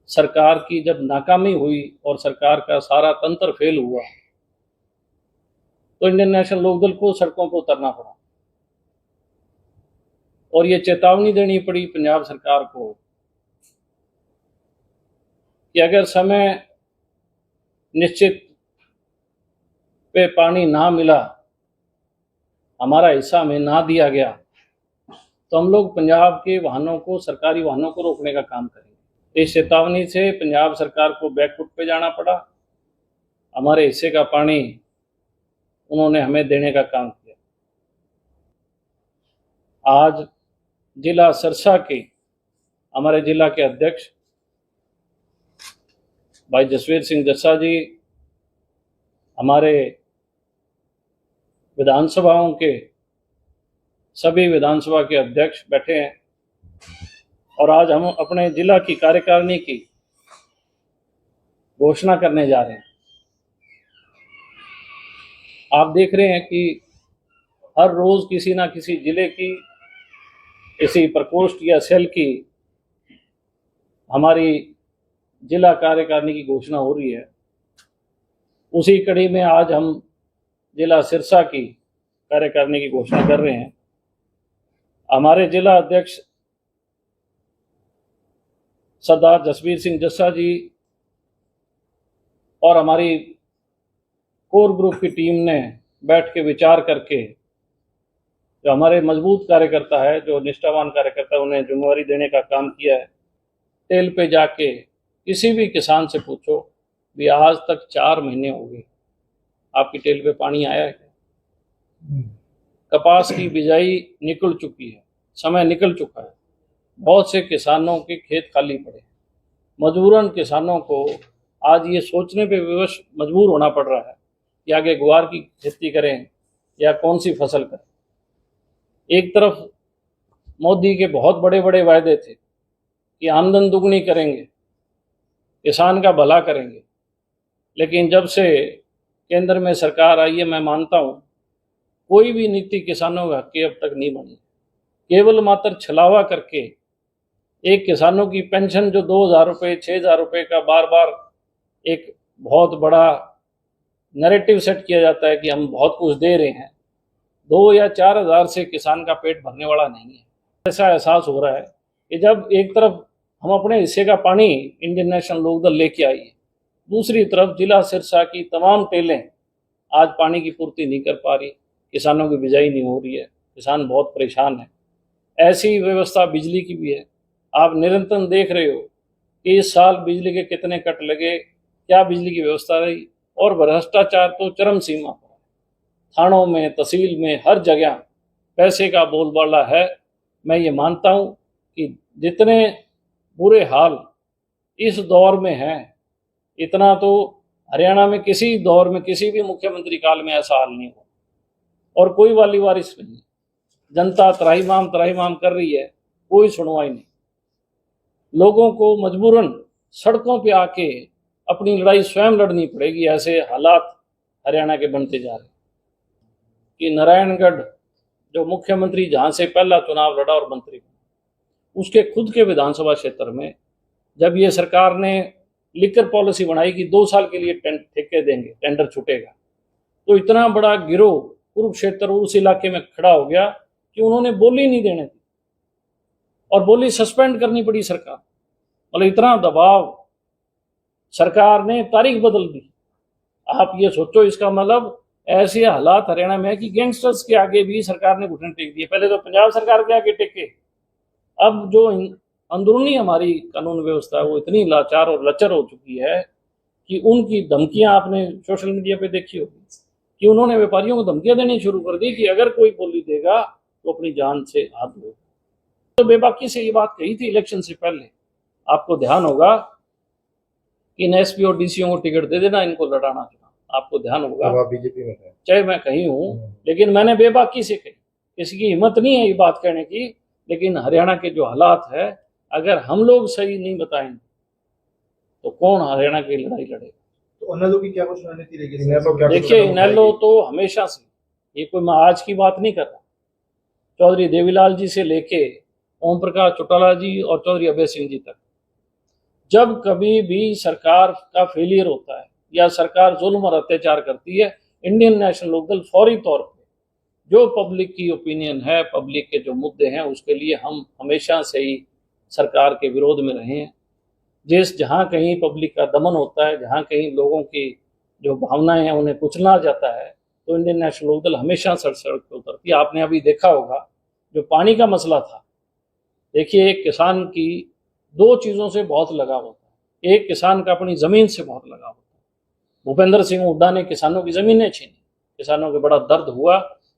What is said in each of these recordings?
सरकार की जब नाकामी हुई और सरकार का सारा तंत्र फेल हुआ तो इंडियन नेशनल लोकदल को सड़कों पर उतरना पड़ा और ये चेतावनी देनी पड़ी पंजाब सरकार को कि अगर समय निश्चित पे पानी ना मिला, हमारा हिस्सा में ना दिया गया, तो हम लोग पंजाब के वाहनों को, सरकारी वाहनों को रोकने का काम करेंगे। इस चेतावनी से पंजाब सरकार को बैकफुट पे जाना पड़ा। हमारे हिस्से का पानी उन्होंने हमें देने का काम किया। आज जिला सिरसा के हमारे जिला के अध्यक्ष भाई जसवीर सिंह जस्सा जी, हमारे विधानसभाओं के सभी विधानसभा के अध्यक्ष बैठे हैं और आज हम अपने जिला की कार्यकारिणी की घोषणा करने जा रहे हैं। आप देख रहे हैं कि हर रोज किसी ना किसी जिले की, किसी प्रकोष्ठ या सेल की हमारी जिला कार्यकारिणी की घोषणा हो रही है। उसी कड़ी में आज हम जिला सिरसा की कार्यकारिणी की घोषणा कर रहे हैं। हमारे जिला अध्यक्ष सरदार जसवीर सिंह जस्सा जी और हमारी कोर ग्रुप की टीम ने बैठ के विचार करके जो हमारे मजबूत कार्यकर्ता है, जो निष्ठावान कार्यकर्ता, उन्हें जिम्मेवारी देने का काम किया है। टेल पे जाके किसी भी किसान से पूछो भी आज तक 4 महीने हो गए, आपकी टेल पे पानी आया है क्या? कपास की बिजाई निकल चुकी है, समय निकल चुका है, बहुत से किसानों के खेत खाली पड़े। मजबूरन किसानों को आज ये सोचने पे विवश मजबूर होना पड़ रहा है कि आगे ग्वार की खेती करें या कौन सी फसल करें। एक तरफ मोदी के बहुत बड़े बड़े वायदे थे कि आमदन दुगनी करेंगे, किसान का भला करेंगे, लेकिन जब से केंद्र में सरकार आई है, मैं मानता हूँ कोई भी नीति किसानों के हक की अब तक नहीं बनी। केवल मात्र छलावा करके एक किसानों की पेंशन जो 2,000 रुपये, 6,000 रुपये का बार बार एक बहुत बड़ा नैरेटिव सेट किया जाता है कि हम बहुत कुछ दे रहे हैं, 2 या 4,000 से किसान का पेट भरने वाला नहीं है। ऐसा एहसास हो रहा है कि जब एक तरफ हम अपने हिस्से का पानी इंडियन नेशनल लोकदल लेके आई है, दूसरी तरफ जिला सिरसा की तमाम टेलें आज पानी की पूर्ति नहीं कर पा रही, किसानों की बिजाई नहीं हो रही है, किसान बहुत परेशान है। ऐसी व्यवस्था बिजली की भी है। आप निरंतर देख रहे हो कि इस साल बिजली के कितने कट लगे, क्या बिजली की व्यवस्था रही, और भ्रष्टाचार तो चरम सीमा पर है। थानों में, तहसील में, हर जगह पैसे का बोलबाला है। मैं ये मानता हूँ कि जितने बुरे हाल इस दौर में हैं, इतना तो हरियाणा में किसी दौर में, किसी भी मुख्यमंत्री काल में ऐसा हाल नहीं हुआ, और कोई वाली वारिस नहीं। जनता त्राहिमाम कर रही है, कोई सुनवाई नहीं। लोगों को मजबूरन सड़कों पे आके अपनी लड़ाई स्वयं लड़नी पड़ेगी। ऐसे हालात हरियाणा के बनते जा रहे हैं कि नारायणगढ़ जो मुख्यमंत्री जहाँ से पहला चुनाव लड़ा और मंत्री बना, उसके खुद के विधानसभा क्षेत्र में जब ये सरकार ने लिकर पॉलिसी बनाई कि 2 साल के लिए ठेके देंगे, टेंडर छूटेगा, तो इतना बड़ा गिरोह कुरुक्षेत्र उस इलाके में खड़ा हो गया कि उन्होंने बोली नहीं देने दी और बोली सस्पेंड करनी पड़ी सरकार। मतलब इतना दबाव, सरकार ने तारीख बदल दी। आप ये सोचो, इसका मतलब ऐसे हालात हरियाणा में है कि गैंगस्टर्स के आगे भी सरकार ने घुटने टेक दिए। पहले तो पंजाब सरकार के आगे टेके, अब जो अंदरूनी हमारी कानून व्यवस्था है वो इतनी लाचार और लचर हो चुकी है कि उनकी धमकियां आपने सोशल मीडिया पे देखी होगी कि उन्होंने व्यापारियों को धमकियां देनी शुरू कर दी कि अगर कोई बोली देगा तो अपनी जान से हाथ धोएगा। तो बेबाकी से ये बात कही थी इलेक्शन से पहले। आपको ध्यान होगा कि इन एसपी और डीसीओ को टिकट दे देना, इनको लड़ाना चुनाव। आपको ध्यान होगा, तो आप बीजेपी में थे, चाहे मैं कहीं हूँ, लेकिन मैंने बेबाकी से कही। किसी की हिम्मत नहीं है ये बात कहने की, लेकिन हरियाणा के जो हालात है, अगर हम लोग सही नहीं बताएंगे तो कौन हरियाणा की लड़ाई लड़ेगा। तो इनेलो की क्या कुछ रणनीति रहेगी? देखिए, इनेलो तो हमेशा से, ये कोई मैं आज की बात नहीं कर रहा, चौधरी देवीलाल जी से लेके ओम प्रकाश चौटाला जी और चौधरी अभय सिंह जी तक, जब कभी भी सरकार का फेलियर होता है या सरकार जुल्म और अत्याचार करती है, इंडियन नेशनल लोकदल फौरी तौर पे जो पब्लिक की ओपिनियन है, पब्लिक के जो मुद्दे हैं, उसके लिए हम हमेशा से ही सरकार के विरोध में रहे हैं। जहाँ कहीं पब्लिक का दमन होता है, जहाँ कहीं लोगों की जो भावनाएं हैं उन्हें कुचला जाता है, तो इंडियन नेशनल लोकदल हमेशा सड़क पर उतरती है। आपने अभी देखा होगा जो पानी का मसला था, देखिए एक किसान की दो चीज़ों से बहुत लगाव होता है। एक, किसान का अपनी ज़मीन से बहुत लगाव होता है। भूपेंद्र सिंह हुड्डा ने किसानों की ज़मीनें छीनी, किसानों को बड़ा दर्द हुआ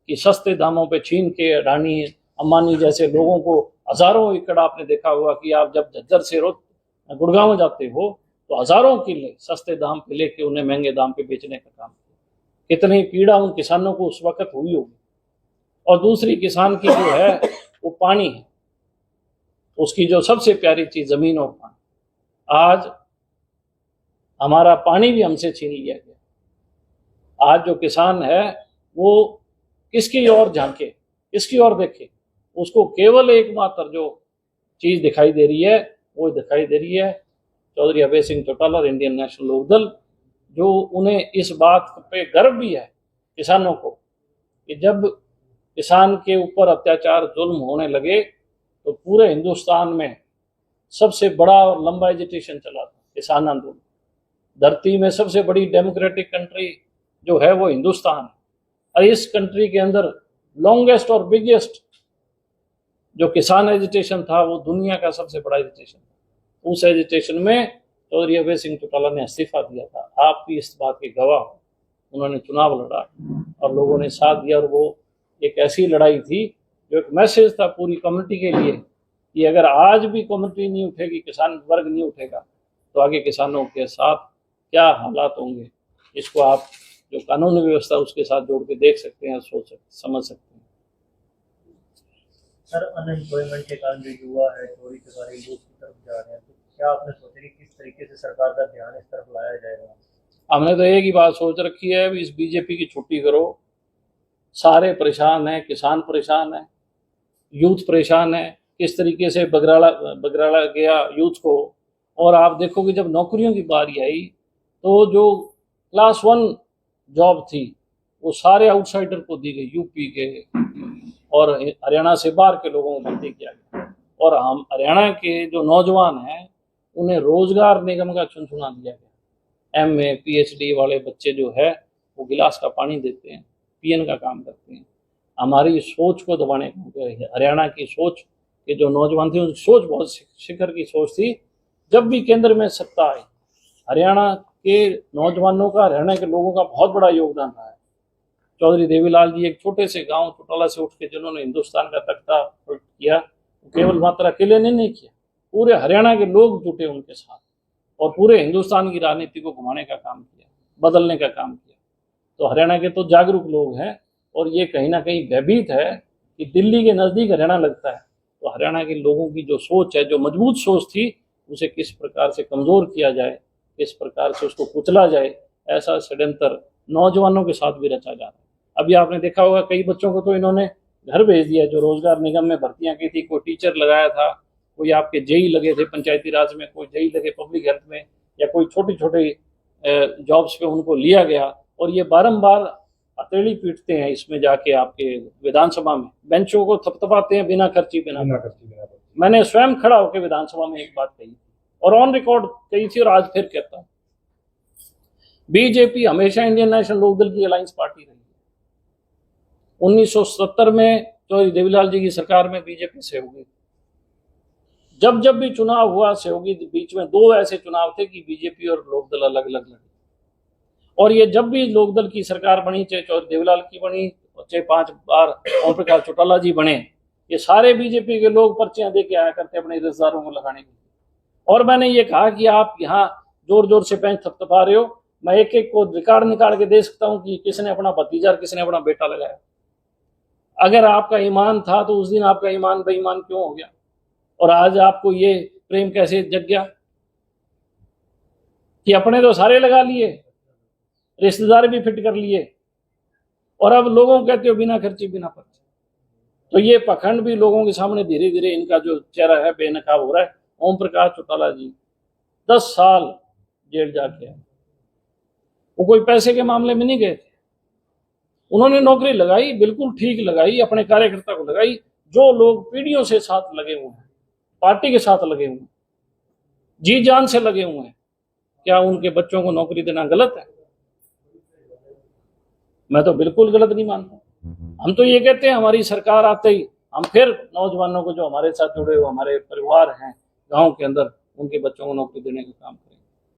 कि सस्ते दामों पे छीन के अडानी अंबानी जैसे लोगों को हज़ारों एकड़, आपने देखा होगा कि आप जब झज्जर से गुड़गांव जाते हो तो हज़ारों किले सस्ते दाम पे लेके उन्हें महंगे दाम पे बेचने का काम किया। कितनी पीड़ा उन किसानों को उस वक्त हुई होगी। और दूसरी, किसान की जो है वो पानी है, उसकी जो सबसे प्यारी चीज़ ज़मीन और पानी। आज हमारा पानी भी हमसे छीन लिया गया। आज जो किसान है वो किसकी ओर झांके, किसकी ओर देखे, उसको केवल एकमात्र जो चीज़ दिखाई दे रही है वो दिखाई दे रही है चौधरी अभय सिंह चौटाला और इंडियन नेशनल लोकदल, जो उन्हें इस बात पे गर्व भी है किसानों को कि जब किसान के ऊपर अत्याचार जुल्म होने लगे तो पूरे हिंदुस्तान में सबसे बड़ा और लंबा एजिटेशन चला था किसान आंदोलन। धरती में सबसे बड़ी डेमोक्रेटिक कंट्री जो है वो हिंदुस्तान है, और इस कंट्री के अंदर लॉन्गेस्ट और बिगेस्ट जो किसान एजिटेशन था वो दुनिया का सबसे बड़ा एजिटेशन था। उस एजिटेशन में चौधरी अभय सिंह चौटाला ने इस्तीफा दिया था। आप भी इस बात के गवाह हो। उन्होंने चुनाव लड़ा और लोगों ने साथ दिया, और वो एक ऐसी लड़ाई थी जो एक मैसेज था पूरी कम्युनिटी के लिए कि अगर आज भी कम्युनिटी नहीं उठेगी, किसान वर्ग नहीं उठेगा, तो आगे किसानों के साथ क्या हालात होंगे, इसको आप जो कानूनी व्यवस्था उसके साथ जोड़ के देख सकते हैं, सोच समझ सकते हैं। सर, अनएम्प्लॉयमेंट के कारण जो युवा है चोरी के बारे यूथ की तरफ जा रहे हैं, तो क्या आपने सोचा कि किस तरीके से सरकार का ध्यान इस तरफ लाया जाएगा? हमने तो एक ही बात सोच रखी है, इस बीजेपी की छुट्टी करो। सारे परेशान हैं, किसान परेशान है, यूथ परेशान है। किस तरीके से बगराड़ा गया यूथ को। और आप देखो कि जब नौकरियों की बारी आई तो जो क्लास 1 जॉब थी वो सारे आउटसाइडर को दी गई, यूपी के और हरियाणा से बाहर के लोगों को भर्ती किया गया। और हम हरियाणा के जो नौजवान हैं उन्हें रोजगार निगम का चुना दिया गया। MA PhD वाले बच्चे जो है वो गिलास का पानी देते हैं, PN का काम करते हैं। हमारी सोच को दबाने का, हरियाणा की सोच के जो नौजवान थे उनकी सोच बहुत शिखर की सोच थी। जब भी केंद्र में सत्ता आई, हरियाणा के नौजवानों का, हरियाणा के लोगों का बहुत बड़ा योगदान रहा है। चौधरी देवीलाल जी एक छोटे से गांव चौटाला से उठ के जिन्होंने हिंदुस्तान का तख्ता उल्ट किया, केवल मात्र अकेले ने नहीं किया, पूरे हरियाणा के लोग जुटे उनके साथ और पूरे हिंदुस्तान की राजनीति को घुमाने का काम किया, बदलने का काम किया। तो हरियाणा के तो जागरूक लोग हैं, और ये कहीं ना कहीं भयभीत है कि दिल्ली के नज़दीक हरियाणा लगता है, तो हरियाणा के लोगों की जो सोच है, जो मजबूत सोच थी, उसे किस प्रकार से कमज़ोर किया जाए, किस प्रकार से उसको कुचला जाए, ऐसा षड्यंत्र नौजवानों के साथ भी रचा जा रहा है। अभी आपने देखा होगा कई बच्चों को तो इन्होंने घर भेज दिया, जो रोजगार निगम में भर्तियां की थी। कोई टीचर लगाया था, कोई आपके जेई लगे थे पंचायती राज में, कोई जेई लगे पब्लिक हेल्थ में, या कोई छोटी छोटी जॉब्स पे उनको लिया गया। और ये बारंबार हथेली पीटते हैं इसमें जाके आपके विधानसभा में, बेंचों को थपथपाते हैं बिना खर्ची बिना। मैंने स्वयं खड़ा होकर विधानसभा में एक बात कही थी और ऑन रिकॉर्ड कही थी, और आज फिर कहता हूँ, बीजेपी हमेशा इंडियन नेशनल लोकदल की अलायंस पार्टी रही है। 1970 में चौधरी देवीलाल जी की सरकार में बीजेपी सहयोगी, जब जब भी चुनाव हुआ सहयोगी, बीच में 2 ऐसे चुनाव थे कि बीजेपी और लोकदल अलग अलग लड़े। और ये जब भी लोकदल की सरकार बनी, चाहे चौधरी देवीलाल की बनी, चाहे 5 बार ओम प्रकाश चौटाला जी बने, ये सारे बीजेपी के लोग पर्चियां दे के आया करते अपने रिश्तेदारों को लगाने के लिए। और मैंने ये कहा कि आप यहाँ जोर जोर से बेंच थपथपा रहे हो, मैं एक एक को रिकॉर्ड निकाल के दे सकता हूँ कि किसने अपना भतीजा और किसने अपना बेटा लगाया। अगर आपका ईमान था तो उस दिन आपका ईमान बेईमान क्यों हो गया, और आज आपको ये प्रेम कैसे जग गया कि अपने तो सारे लगा लिए, रिश्तेदार भी फिट कर लिए, और अब लोगों को कहते हो बिना खर्ची बिना पर्ची। तो ये पखंड भी लोगों के सामने धीरे धीरे इनका जो चेहरा है बेनकाब हो रहा है। ओम प्रकाश चौटाला जी 10 साल जेल जाके आए। वो कोई पैसे के मामले में नहीं गए थे, उन्होंने नौकरी लगाई, बिल्कुल ठीक लगाई, अपने कार्यकर्ता को लगाई। जो लोग पीढ़ियों से साथ लगे हुए हैं, पार्टी के साथ लगे हुए हैं, जी जान से लगे हुए हैं, क्या उनके बच्चों को नौकरी देना गलत है? मैं तो बिल्कुल गलत नहीं मानता। हम तो ये कहते हैं हमारी सरकार आते ही हम फिर नौजवानों को जो हमारे साथ जुड़े हुए हमारे परिवार हैं गांव के अंदर, उनके बच्चों को नौकरी देने का काम